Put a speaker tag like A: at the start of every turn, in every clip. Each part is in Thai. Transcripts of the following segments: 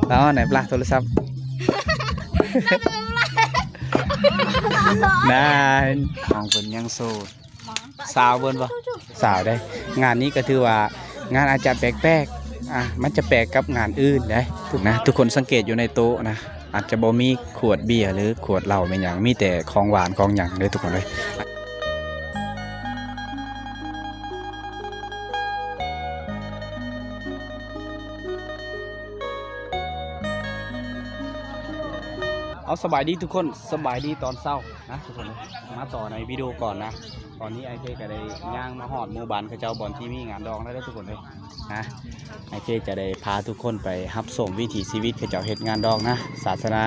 A: แล้วไหนปลาโทรศัพท์นานมองเป็นยังโซสาวเบิ้ลปะสาวได้งานนี้ก็ถือว่างานอาจจะแปลกๆมันจะแปลกกับงานอื่นได้ถูกนะทุกคนสังเกตอยู่ในโต๊ะนะอาจจะบ่มีขวดเบียร์หรือขวดเหล้าเป็นอย่างมีแต่ของหวานของอย่างเลยทุกคนเลยเอาสบายดีทุกคนสบายดีตอนเช้านะทุกคนมาต่อในวิดีโอก่อนนะตอนนี้ไอเคก็ได้ย่างมาหอดหมู่บ้านเขาเจ้าบอลที่มีงานดองได้ทุกคนเลยนะไอเคจะได้พาทุกคนไปรับส่งวิถีชีวิตเขาเจ้าเฮ็ดงานดองนะศาสนา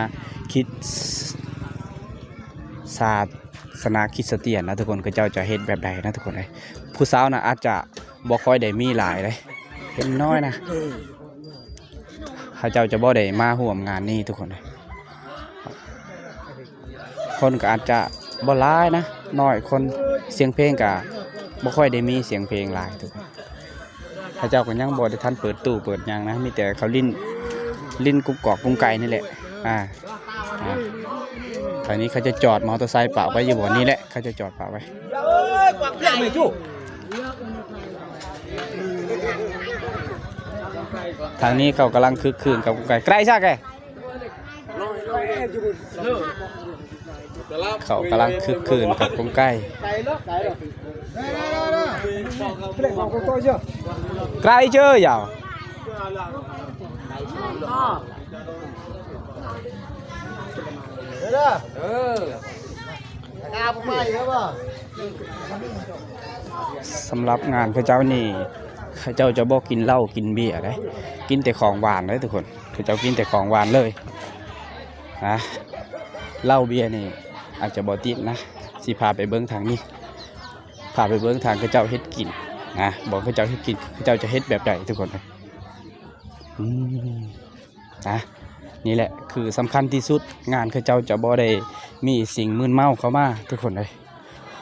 A: คริสเตียนนะทุกคนเขาเจ้าจะเฮ็ดแบบใดนะทุกคนเลยผู้สาวนะอาจจะบ่ค่อยได้มีหลายเลยเห็นน้อยนะเขาเจ้าจะบ่ได้มาร่วมงานนี้ทุกคนเลยคนก็อาจจะบ่ร้ายนะน้อยคนเสียงเพลงก็บ่ค่อยได้มีเสียงเพลงหลายทุกคนพระเจ้าก็ยังบ่ได้ทันเปิดตู้เปิดยังนะมีแต่เขาลิ้นกุ๊กกอกกุ้งไก่นี่แหละตอนนี้เขาจะจอดมอเตอร์ไซค์เปล่าไว้อยู่บ่นี้แหละเขาจะจอดเปล่าไว้ทางนี้เขากำลังคึกคืนกับกุ้งไก่ใกล้ซะแกเขากำลังคึกคืนกับกุ้งไก่ไกลเจออย่าสำหรับงานพระเจ้านี่พระเจ้าจะบอกกินเหล้ากินเบียร์เลยกินแต่ของหวานเลยทุกคนพระเจ้ากินแต่ของหวานเลยนะเหล้าเบียร์นี่อาจจะบ่ติดนะสิพาไปเบิ้งทางนี้พาไปเบิ้งทางพระเจ้าเฮ็ดกินนะบอกพระเจ้าเฮ็ดกินพระเจ้าจะเฮ็ดแบบใดทุกคนเลยนะนี่แหละคือสำคัญที่สุดงานพระเจ้าจะบ่ได้มีสิ่งมึนเมาเข้ามาทุกคนเลย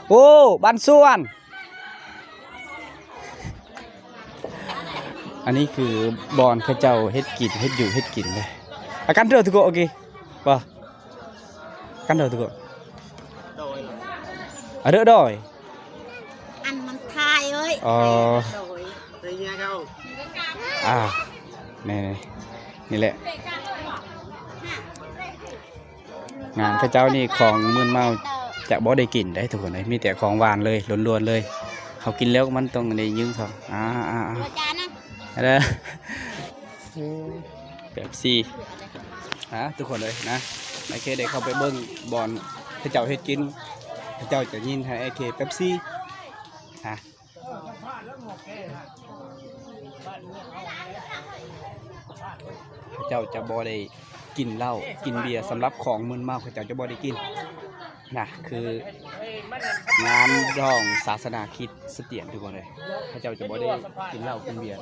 A: โอ้บ้านส่วนอันนี้คือบอนพระเจ้าเฮ็ดกินเฮ็ดอยู่เฮ็ดกินเลยอาการเดือดทุกคนโอเคป่ะกันเดือดทุกคนเดือดดอย
B: อันมันทายเอ้ย
A: นี่แหละงานพระเจ้านี่ของมึนเมาจะบ่ได้กินได้ทุกคนเลยมีแต่ของหวานเลยล้วนๆเลยเขากินแล้วมันต้องในยืงทองเด้อแบบซีทุกคนเลยนะไอเคได้เข้าไปเบิ้งบอลพระเจ้าเฮ็ดกินพระเจ้าจะยินให้ไอเคเป๊ปซี่พระเจ้าจะบ่ได้กินเหล้ากินเบียร์สำหรับของมึนเมาพระเจ้าจะบ่ได้กินนะคืองานร้องศาสนาคริสต์เตียนทุกคนเลยพระเจ้าจะบ่ได้กินเหล้ากินเบียร์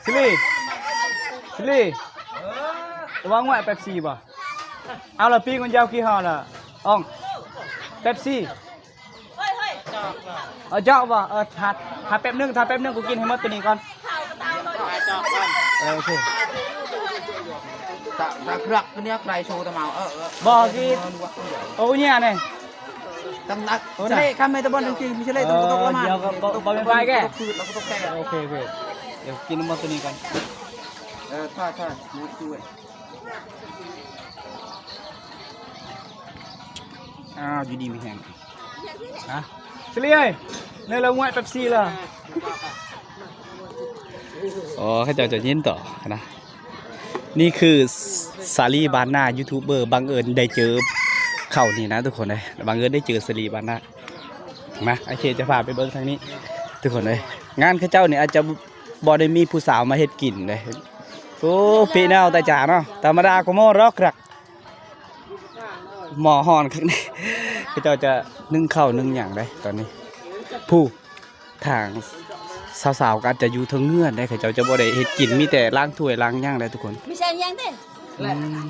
A: ชิลี่ระวังไว้เป๊ปซี่ป่ะเอาละปีกันยาวกี่ห่อละอ่องเป๊ปซี่เจาะป่ะถ้าแป๊บนึงกูกินให้หมดตัวนี้ก่อนโอเค
C: ตะครักตัวนี้ใครโชว์ตะเมา
A: บอกกินโอ้เนี่ยเนี่ย
C: ตำหนักมิเช่ข้ามไม่ตะบอลจริงมิเช่ตะบอลตกละมัน
A: เดี๋ยวก็บอลเป็นไฟแก
C: เราก็ต้องแก้
A: โอเคเดี๋ยวกินหมดตัวนี้กัน
C: ใช่มูดด้วย
A: อยู่ดีมีแห้งเฉลี่ยเนี่ยเราง่วยเป๊ปซี่ละเขาจะยินต่อนะนี่คือสาลีบานนายูทูบเบอร์บังเอิญได้เจอเขานี่นะทุกคนเลยบังเอิญได้เจอสาลีบานนามาโอเคจะพาไปเบิ้งทางนี้ทุกคนเลยงานข้าเจ้าเนี่ยอาจจะบ่ได้มีผู้สาวมาเฮ็ดกินเลยโอ้ปีนเอาแต่จ่าเนาะธรรมดาก็โม่รอกรักหมอหอนข้างนี้ข้าเจ้าจะนึ่งข้าวนึ่งอย่างได้ตอนนี้ผู้ทางสาวๆก็จะอยู่ทั้งเงื่อนได้ข้าเจ้าจะบ่ได้เฮ็ดกินมีแต่ล้างถ้วยล้างย่างได้ทุกคน
B: ไม่ใช่ยังเด้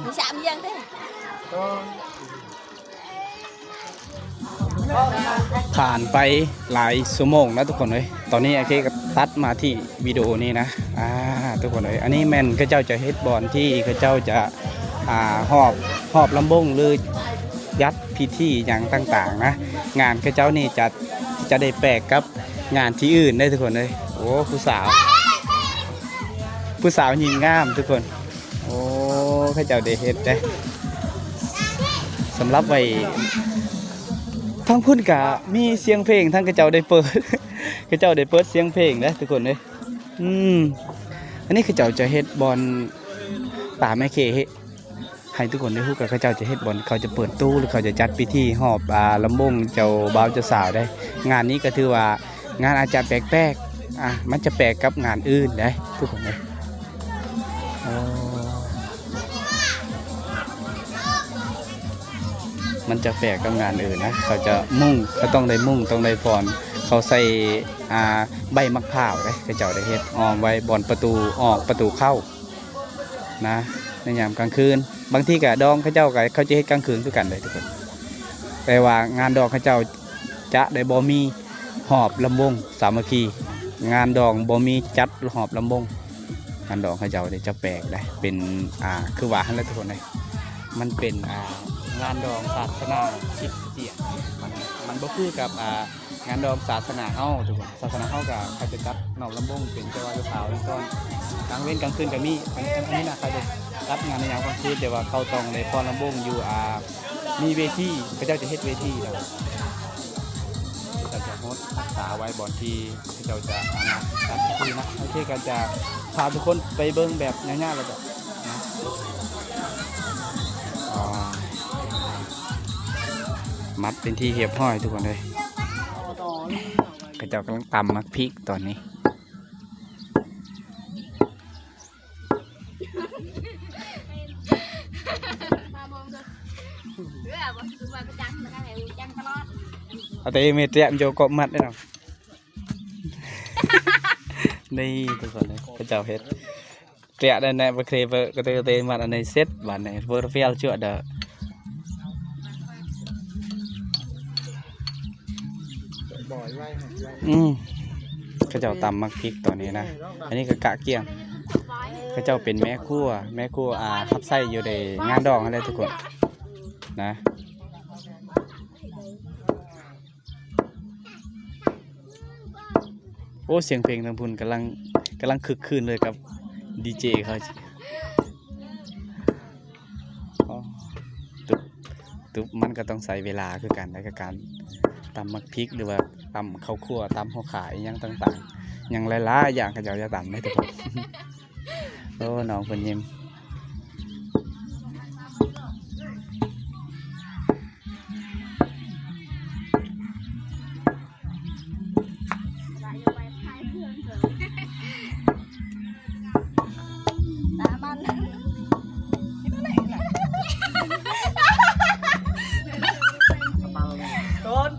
B: ไม่ใช่ยังเด้
A: ท ผ่านไปหลายชั่วโมงนะทุกคนเลยตอนนี้โอเคก็ตัดมาที่วิดีโอนี้นะทุกคนเลยอันนี้แม่นเขาเจ้าจะเฮ็ดบอลที่เขาเจ้าจะหอบลำบงหรือยัดพิธีอย่างต่างๆนะงานเขาเจ้านี่จะได้แปลกกับงานที่อื่นได้ทุกคนเลยโอ้ผู้สาวหญิงงามทุกคนโอ้เขาเจ้าได้เฮ็ดได้สำหรับไว้ทั้งพุ่นกะมีเสียงเพลงทั้งกระเจ้าได้เปิด กระเจ้าได้เปิดเสียงเพลงนะทุกคนเลยอันนี้กระเจ้าจะเฮ็ดบอลป่าแม่เคให้ทุกคนได้รู้กับกระเจ้าจะเฮ็ดบอลเขาจะเปิดตู้หรือเขาจะจัดพิธีหอบลำบงเจ้าบ่าวเจ้าสาวได้งานนี้ก็ถือว่างานอาจจะแปลกๆมันจะแปลกกับงานอื่นได้ทุกคนเลยมันจะแปลกกับงานอื่นนะเขาจะเขาต้องได้ต้องได้ฟอนเขาใส่ใบมะพร้าวเลยกระเจ้าได้เฮ็ดอ้อมไว้บอนประตูออกประตูเข้านะในยามกลางคืนบางที่กะดองเขาเจ้าเขาจะเฮ็ดกลางคืนด้วยกันเลยทุกคนแต่ว่างานดองเขาเจ้าจะได้บ่มีหอบลำวงสามัคคีงานดองบ่มีจัดหอบลำวงงานดองเขาเจ้าจะแปลกเลยเป็นคือว่าให้ทุกคนเลยมันเป็นงานดองศาสนาคริสเตียนมันบ่คือกับงานดองศาสนาเฮาทุกคนศาสนาเฮากับเขาจะจัดนอกลำวงเป็นเจ้าว่าเจ้าสาวเป็นต้นกลางเว้นกลางคืนก็มีอันนี้นะเขาจะจัดงานในยามกลางคืนแต่ว่าเขาต้องในฟ้อนลำวงอยู่มีเวทีพระเจ้าจะเฮ็ดเวทีแล้วจะงดรักษาไว้บอนที่พระเจ้าจะจัดพิธีนะโอเคก็จะพาทุกคนไปเบิ่งแบบง่ายๆเลยแบบนะมัดเป็นที่เรียบร้อยทุกคนเลยกระเจ้ากำลังตำมักพริกตอนนี้เอาแต่เมตรเรียมโยกมัดได้หรอนี่ทุกคนเลยกระเจ้าเฮ็ดเรียได้ในประเคเวอร์กระเตยมัดในเซตบ้านในเวอร์เฟียลชั่วเด้อเขาเจ้าตำมักพริกตอนนี้นะอันนี้ก็กะเกียงเขาเจ้าเป็นแม่ครัวทับไส้อยู่ในงานดองอะไรทุกคนนะโอ้เสียงเพลงทางพุ่นกำลังคึกคืนเลยกับดีเจเขาตุ๊บมันก็ต้องใส่เวลาคือกันในการตำมักพริกหรือว่าตำข้าวคั่วตำข้าวขายอย่างต่างๆอย่างหลายๆอย่างเขาจะตำไม่ถูกโอ้น้องคนยิ้ม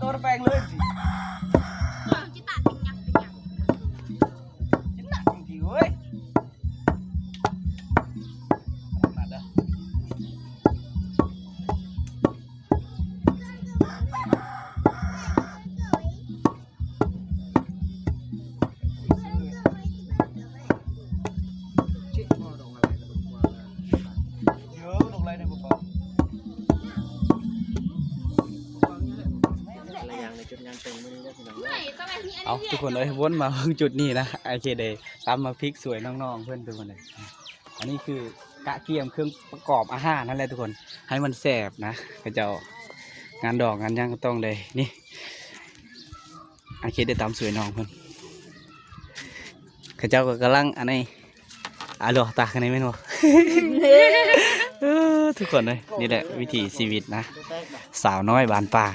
A: ต้นแปลงเลยเอาทุกคนเลยวนมาจุดนี้นะไอเคเดย์ตามมาพริกสวยน้องๆเพื่อนทุกคนเลยอันนี้คือกะเกียมเครื่องประกอบอาหารนั่นแหละทุกคนให้มันแซ่บนะก็จะงานดอกงานย่างก็ต้องเลยนี่ไอเคได้ตามสวยน้องเพื่อนข้าเจ้าก็กำลังอันนี้หลอกตากันนี้ไม่หนวทุกคนเลยนี่แหละวิถีชีวิตนะสาวน้อยบานป่า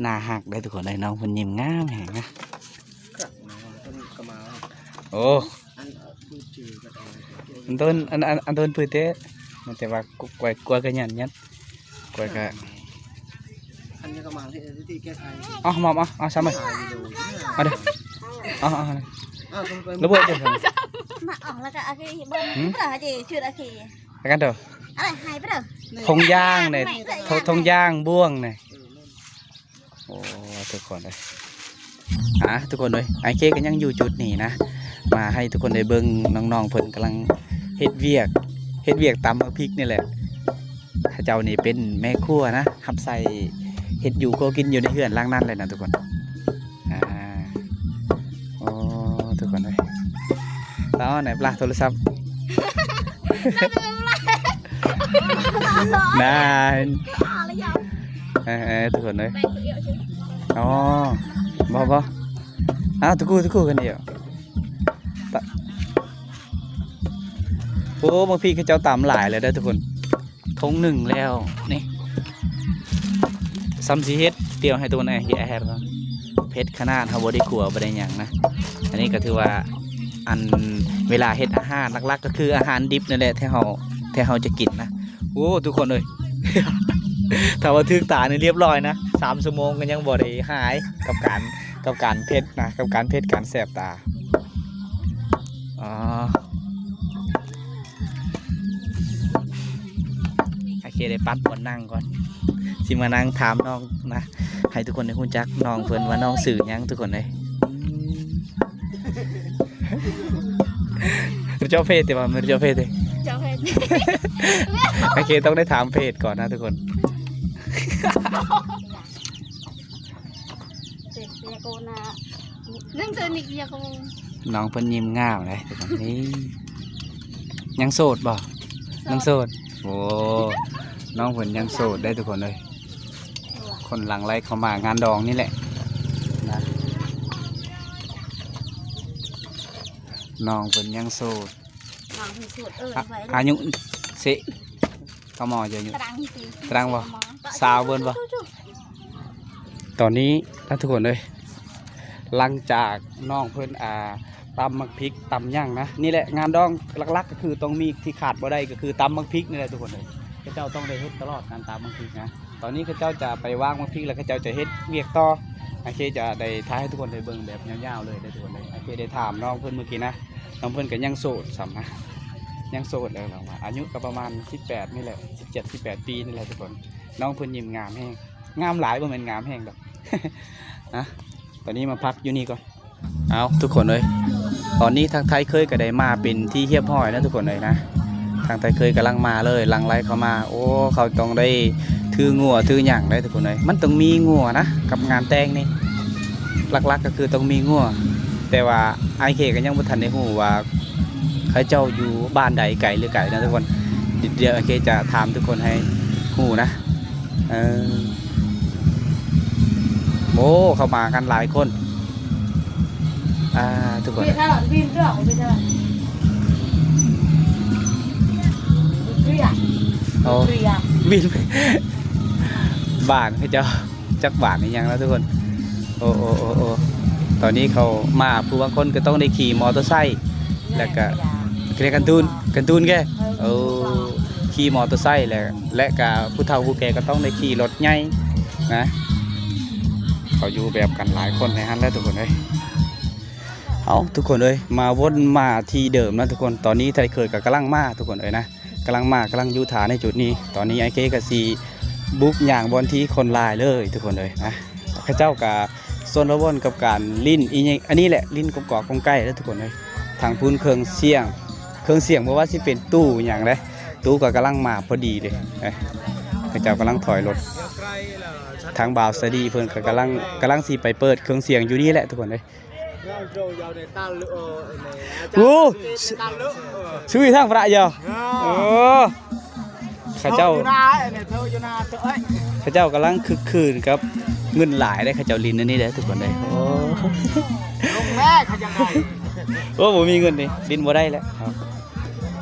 A: หน้าหักได้ทุกคนเลยน้องคนยิ้มงามแหงนะโอ้อันต้นปืนเต้มันจะว่ากลัวกันยันยัดกลัวกันอันนี้ก็มาที่แก้ไขอ๋อมอมอ๋อซ้ำไปเอาเด้ออ๋อระเบิดเดี๋ยว
B: มาออกแล้วก็อาคีบ้านไม่ได้จีชื่ออาคี
A: กันเด้อ
B: อะไรหายไปเด้อ
A: ทงย่างเนี่ยทงย่างบ่วงเนี่ย โอ้ทุกคนเลยทุกคนเลยไอเคก็ยังอยู่จุดนี้นะมาให้ทุกคนได้เบิ่งน้องๆเพิ่นกำลังเฮ็ดเวียกตำพริกนี่แหละข้าเจ้านี่เป็นแม่ครัวนะทับใส่เฮ็ดอยู่ก็กินอยู่ในเฮือนล่างนั่นเลยนะทุกคนโอ้ทุกคนเลยแล้วไหนปลาโทรศัพท์นานทุกคนเลยอ๋อบ่ทุกคู่กันเดียวโอ้บางพี่เขาเจ้าตำหลายเลยได้ทุกคนทงหนึ่งแล้วนี่ซัมซีเฮ็ดเตียวให้ตัวไหนเฮียแฮร์เพชรขนาดเขาบได้ขัวบได้หยังนะอันนี้ก็ถือว่าอันเวลาเฮ็ดอาหารหลักๆก็คืออาหารดิบนั่นแหละที่เขาจะกินนะโอ้ทุกคนเลย ถ้าว่าทึกตาเนี่ยเรียบร้อยนะ3 ชั่วโมงกันยังบ่ได้หายกับการเพชรนะกับการเพชรการแสบตาโอเคได้ปัดบนนั่งก่อนสิมานั่งถามน้องนะให้ทุกคนได้รู้จักน้องเพิ่นว่าน้องสื่อหยังทุกคนเลยเจ้าเพศแต่ว่ามันเจ้าเพศเลย
B: เจ้าเพศ
A: โอเคต้องได้ถามเพศก่อนนะทุกคน
B: นั่งเจอนิกยาโก
A: น้องเพิ่นยิ้มง่ามเลยทุกคนนี่ยังโสดบ่ยังโสดโอ้น้องเพิ่นยังโสดได้ทุกคนเลยคนหลังไล่เข้ามางานดองนี่แหละนะน้องเพิ่นยังโสดอายุสิเขาหมอจะอยู่ตรังบ่สาวเบิ่นบ่ตอนนี้ท่านทุกคนเลยหลังจากน้องเพิ่นตำมักพริกตำย่างนะนี่แหละงานดองหลักๆก็คือต้องมีที่ขาดบ่ได้ก็คือตำมักพริกนี่แหละทุกคนเลยข้าเจ้าต้องได้เฮ็ดตลอดการตำมักพริกนะตอนนี้ข้าเจ้าจะไปวางมักพริกแล้วข้าเจ้าจะเฮ็ดเวียกต่อโอเคจะได้ท้ายให้ทุกคนได้เบิ่งแบบยาวๆเลยได้ทุกคนเลยโอเคได้ถามน้องเพิ่นเมื่อกี้นะน้องเพิ่นก็ยังโสดซ้ำนะยังโสดเลยหรอว่าอายุก็ประมาณ18นี่แหละ17-18 ปีนี่แหละทุกคนน้องเพิ่นยิ้มงามแห้งงามหลายบ่แม่นงามแห้งดอกนะตอนนี้มาพักอยู่นี่ก่อนเอาทุกคนเลยตอนนี้ทางไทยเคยก็ได้มาเป็นที่เฮียบห้อยนะทุกคนเลยนะทางไทยเคยกำลังมาเลยหลังไล่เขามาโอ้เขาต้องได้ถืองัวถือหยั่งได้ทุกคนเลยมันต้องมีงัวนะกับงานแต่งนี่หลักๆก็คือต้องมีงัวแต่ว่าไอเคก็ยังไม่ทันได้หูว่าเขาเจ้าอยู่บ้านใดไก่หรือไก่นะทุกคนเดี๋ยวไอเคจะถามทุกคนให้หูนะโอ้เข้ามากันหลายคนทุกคนวินบ้านเขาเจ้าจักบ้านนี่ยังแล้วทุกคนโอ้ตอนนี้เขามาผู้บางคนก็ต้องได้ขี่มอเตอร์ไซค์แล้วก็เรียกกันตูนแกขี่มอเตอร์ไซค์และกับผู้เฒ่าผู้แก่ก็ต้องได้ขี่รถใหญ่นะเขาอยู่แบบกันหลายคนในฮันแล้วทุกคนเลยเอาทุกคนเลยมาวนมาที่เดิมนะทุกคนตอนนี้ไทยเคยกับกำลังมาทุกคนเลยนะกำลังยูทาในจุดนี้ตอนนี้ไอเคกับซีบุกอย่างบนที่คนลายเลยทุกคนเลยนะข้าเจ้ากับโซนระวนกับการลิ้นอันนี้แหละลิ้นกบกอกงใกล้แล้วทุกคนเลยทางพื้นเครื่องเสียงเพราะว่าสิเป็นตู้อย่างไรตู้ก็กำลังมาพอดีเลยข้าเจ้ากำลังถอยรถทางบ่าวสดีเพื่อนก็กำลังสีไปเปิดเครื่องเสียงอยู่นี่แหละทุกคนเลยโอ้ช่วยทางพระเยอะโอ้ข้าเจ้ากำลังคึกคืนครับเงินหลายได้ข้าเจ้าลินนี่เลยทุกคนเลยโอ้ลงแม่เขาจะไงโอ้ผมมีเงินนี่ลินบ่ได้แล้ว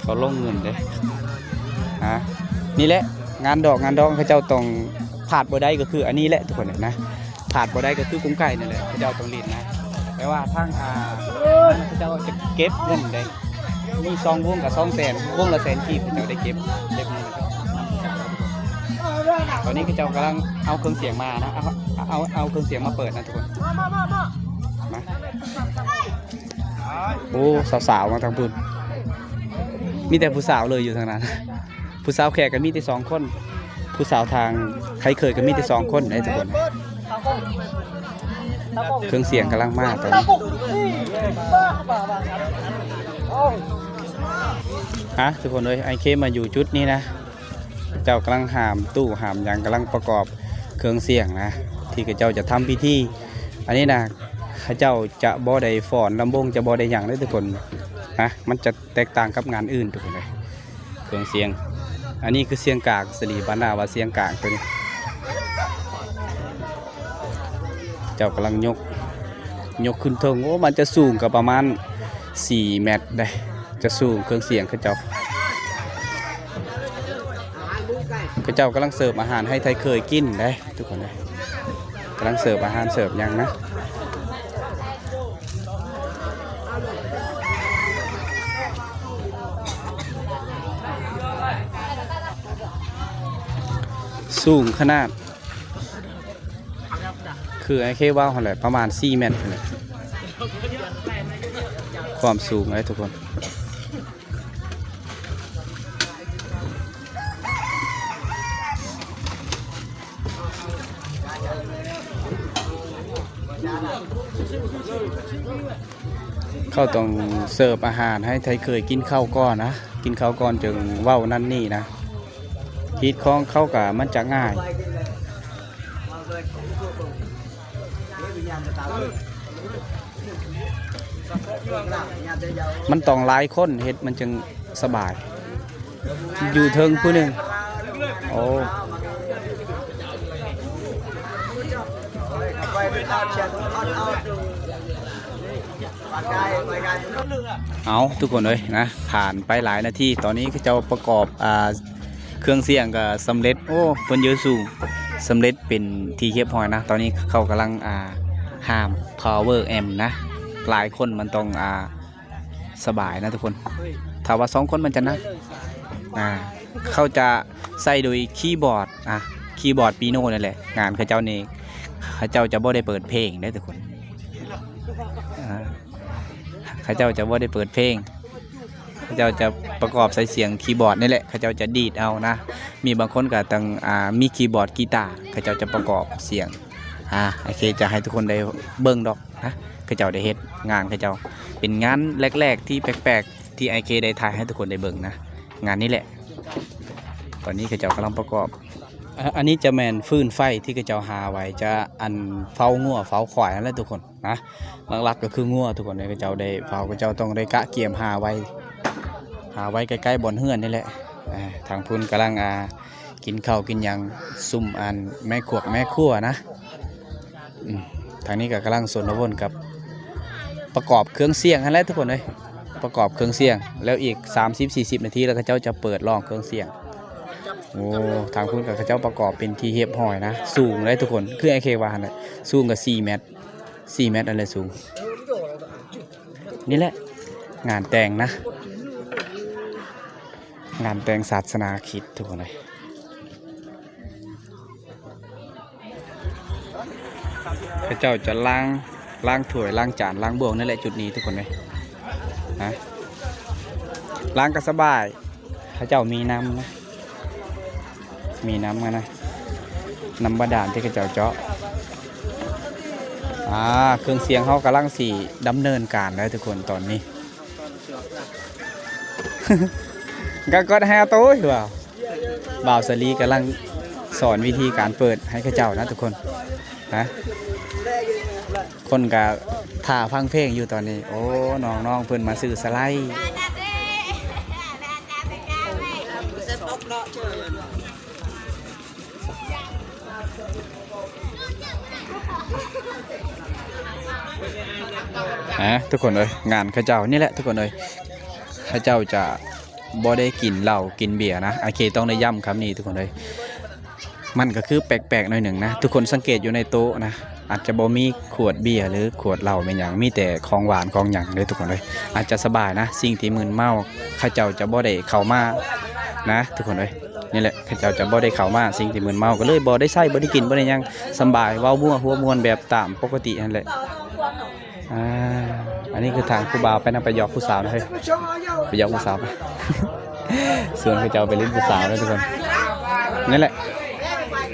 A: เขาลงเงินเลยนี่แหละงานดองข้าเจ้าต้องผ่านบ่ได้ก็คืออันนี้แหละทุกคนเลยนะผ่านบ่ได้ก็คือกุ้งไก่นี่แหละข้าเจ้าต้องลินนะแปลว่าทางข้าเจ้าจะเก็บเงินได้มี2 วงกับ2 แสนวงละ100,000กีบข้าเจ้าได้เก็บเงินตอนนี้ข้าเจ้ากำลังเอาเครื่องเสียงมานะเอาเครื่องเสียงมาเปิดนะทุกคนมาโอ้สาวๆมาทางพื้นมีแต่ผู้สาวเลยอยู่ทางนั้นผู้สาวแขกก็มีแต่2 คนผู้สาวทางใครเคยก็มีแต่2 คนได้ทุกคน เครื่องเสียงกำลังมาตอนนี้ฮะทุกคนเลยไอเคมาอยู่จุดนี้นะเจ้ากำลังหามตู้หามยังกำลังประกอบเครื่องเสียงนะที่เจ้าจะทำพิธีอันนี้นะเจ้าจะบ่ได้ฟ้อนลำวงจะบ่ได้หยังเลยทุกคนนะมันจะแตกต่างกับงานอื่นทุกคนเลยเครื่องเสียงอันนี้คือเสียงกากสลีบานนาว่าเสียงกากตัวนี้เจ้ากำลังยกขึ้นเทิงโอ้มันจะสูงกับประมาณ4 เมตรได้จะสูงเครื่องเสียงเขาเจ้ากำลังเสิร์ฟอาหารให้ไทยเคยกินได้ทุกคนเลยกำลังเสิร์ฟอาหารเสิร์ฟยังนะสูงขนาดคือไอ้เคว่าวอะไรประมาณ4 เมตรเลยความสูงเลยทุกคนเขาต้องเสิร์ฟอาหารให้ไทยเคยกินข้าวก่อนนะกินข้าวก่อนจึงว่าวนั่นนี่นะฮิตของเข้ากับมันจะง่ายมันต้องหลายคนเฮ็ดมันจึงสบายอยู่เทิงผู้หนึ่งโอ้เอาทุกคนเลยนะผ่านไปหลายนาทีตอนนี้เจ้าประกอบเครื่องเสียงก็สำเร็จโอ้เพิ่นเยอะสูงสำเร็จเป็นทีเรียบร้อยนะตอนนี้เขากำลังห้าม power amp นะหลายคนมันต้องสบายนะทุกคนถ้าว่า2 คนมันจะนักเขาจะใส่โดยคีย์บอร์ดคีย์บอร์ดปีโน่นั่นแหละงานเขาเจ้านี่เขาเจ้าจะบ่ได้เปิดเพลงได้ทุกคนเขาเจ้าจะบ่ได้เปิดเพลงเขาเจ้าจะประกอบใส่เสียงคีย์บอร์ดนี่แหละเขาเจ้าจะดีดเอานะมีบางคนก็ต้องมีคีย์บอร์ดกีตาร์เขาเจ้าจะประกอบเสียงโอเคจะให้ทุกคนได้เบิ่งดอกนะเขาเจ้าได้เฮ็ดงานเขาเจ้าเป็นงานแรกๆที่แปลกๆที่ไอเคได้ถ่ายให้ทุกคนได้เบิ่งนะงานนี้แหละตอนนี้เขาเจ้ากำลังประกอบอันนี้จะแมนฟืนไฟที่เขาเจ้าหาไว้จะอันเฝ้างัวเฝ้าควายนั่นแหละทุกคนนะหลักๆก็คืองัวทุกคนเลยเขาเจ้าได้เฝ้าเขาเจ้าต้องได้กะเกียมหาไว้ใกล้ๆบ่อนเฮือนนี่แหละทางพุ่นกำลังกินข้าวกินยังซุ่มแม่ขวกแม่ขั้วนะทางนี้ก็กำลังสนวนกับประกอบเครื่องเสียงนั่นแหละทุกคนเลยประกอบเครื่องเสียงแล้วอีก 30-40 นาทีแล้วเขาเจ้าจะเปิดร้องเครื่องเสียงโอ้ทางพุ่นกับเขาเจ้าประกอบเป็นที่เรียบร้อยนะสูงเลยทุกคนคือไอเควานสูงกับ4 เมตรอะไรสูงนี่แหละงานแต่งนะงานแต่งศาสนาคริสต์ทุกคนเลยพระเจ้าจะล้างถ้วยล้างจานล้างบ่วงนั่นแหละจุดนี้ทุกคนเลยนะล้างก็สบายพระเจ้ามีน้ำนะมีน้ำกันนะน้ำบาดาลที่พระเจ้าเจาะเครื่องเสียงเขากำลังดำเนินการแล้วทุกคนตอนนี้ ก็แฮโต้หรือเปล่าบ่าวสลีกำลังสอนวิธีการเปิดให้ข้าเจ้านะทุกคนนะคนกับท่าฟังเพลงอยู่ตอนนี้โอ้น้องเพิ่นมาซื้อสไลด์ทุกคนเลยงานข้าเจ้านี่แหละทุกคนเลยข้าเจ้าจะบ่ได้กินเหล้ากินเบียร์นะโอเคต้องได้ย้ำคำนี้ทุกคนเลยมันก็คือแปลกๆหน่อยหนึ่งนะทุกคนสังเกตอยู่ในโต๊ะนะอาจจะบ่มีขวดเบียร์หรือขวดเหล้าเป็นอย่างมีแต่ของหวานของหยังเลยทุกคนเลยอาจจะสบายนะสิ่งที่มึนเมาข้าเจ้าจะบ่ได้เข้ามานะทุกคนเลยนี่แหละข้าเจ้าจะบ่ได้เข้ามาสิ่งที่มึนเมาก็เลยบ่ได้ใส่บ่ได้กินบ่ได้ยังสบายเว้ามั่วหัวมวนแบบตามปกตินั่นแหละอันนี้คือทางครูบาไปนำไปหยอกผู้สาวนะเฮ้ยไปหยอกผู้สาวไป ส่วนข้าเจ้าไปเล่นผู้สาวแล้วทุกคนนี่แหละ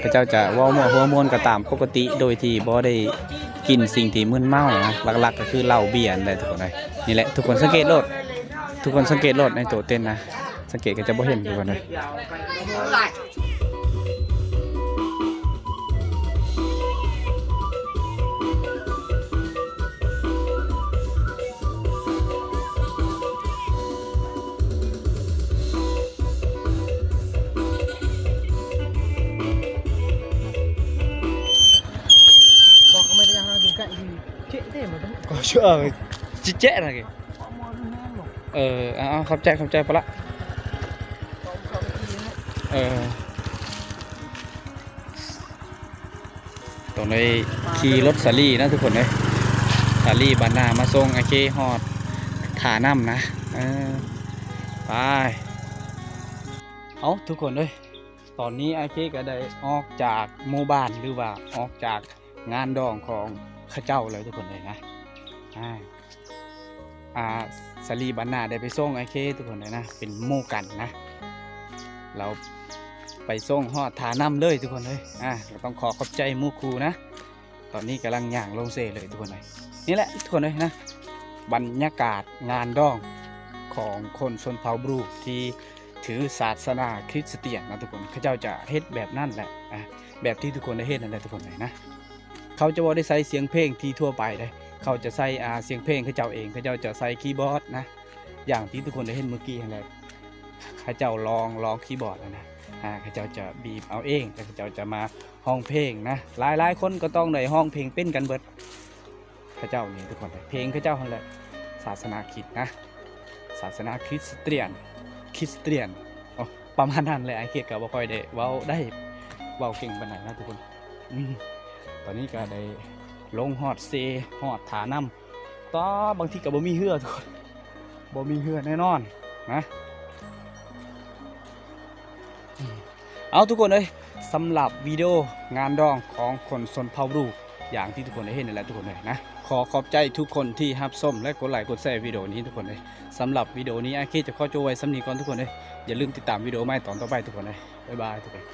A: พระเจ้าจะเว้ามั่วหัวมวนก็ตามปกติโดยที่บ่ได้กินสิ่งที่มึนเมานะหลักๆก็คือเหล้าเบียร์นั่นแหละทุกคนเลยนี่แหละทุกคนสังเกตโลดทุกคนสังเกตโลดในตัวเต้นนะสังเกตก็จะบ่เห็นทุกคนเลย
C: บอกก็ไม่ได้ยังกินไก่ดีเจ๊เต้มันต้อง
A: ก็เชื่อจิเจ๊นะกี่เอาเข้าใจปะละตรงนี้ขี่รถสาลี่นะทุกคนเลยสาลี่บานนามาส่งไอเคฮอดถาน้ำนะไปเอาทุกคนเลยตอนนี้ไอเคก็ได้ออกจากหมู่บ้านหรือว่าออกจากงานดองของข้าเจ้าเลยทุกคนเลยนะสาลีบานนาได้ไปส่งไอเคทุกคนเลยนะเป็นหมู่กันนะเราไปส่งฮอดถาน้ำเลยทุกคนเลยเราต้องขอบใจหมู่ครูนะตอนนี้กำลังย่างลงเซเลยทุกคนเลยนี่แหละทุกคนเลยนะบรรยากาศงานดองของคนชนเผ่าบรูที่ถือศาสนาคริสเตียนนะทุกคนเขาเจ้าจะเฮ็ดแบบนั่นแหละแบบที่ทุกคนได้เฮ็ดนั่นแหละทุกคนเลยนะเขาจะบ่ได้ใส่เสียงเพลงที่ทั่วไปเลยเขาจะใส่เสียงเพลงเขาเจ้าเองเขาเจ้าจะใส่คีย์บอร์ดนะอย่างที่ทุกคนได้เห็นเมื่อกี้นั่นแหละเขาเจ้าร้องคีย์บอร์ดนะเขาเจ้าจะบีบเอาเองแต่เขาเจ้าจะมาห้องเพลงนะหลายคนก็ต้องในห้องเพลงเป็นกันเบิดเขาเจ้านี่ทุกคนเลยเพลงเขาเจ้านั่นแหละศาสนาคริสต์นะศาสนาคริสเตียนประมาณนั้นแหละไอ้เกียรติก็บ่ค่อยได้เว้าเก่งปานไหนนะทุกคนตอนนี้ก็ได้ลงฮอดเซฮอดถาน้ำต่อบางทีก็บ่มีเหือทุกคนบ่มีเหือแน่นอนนะเอาทุกคนเลยสำหรับวิดีโองานดองของคนชนเผ่าบรูอย่างที่ทุกคนได้เห็นนั่นแหละทุกคนเลยนะขอบใจทุกคนที่รับชมและกดไลค์กดแชร์วิดีโอนี้ทุกคนเลยสำหรับวิดีโอนี้ไอเคจะขอโจไว้สำนีก่อนทุกคนเลยอย่าลืมติดตามวิดีโอใหม่ตอนต่อไปทุกคนเลยบ๊ายบายทุกคน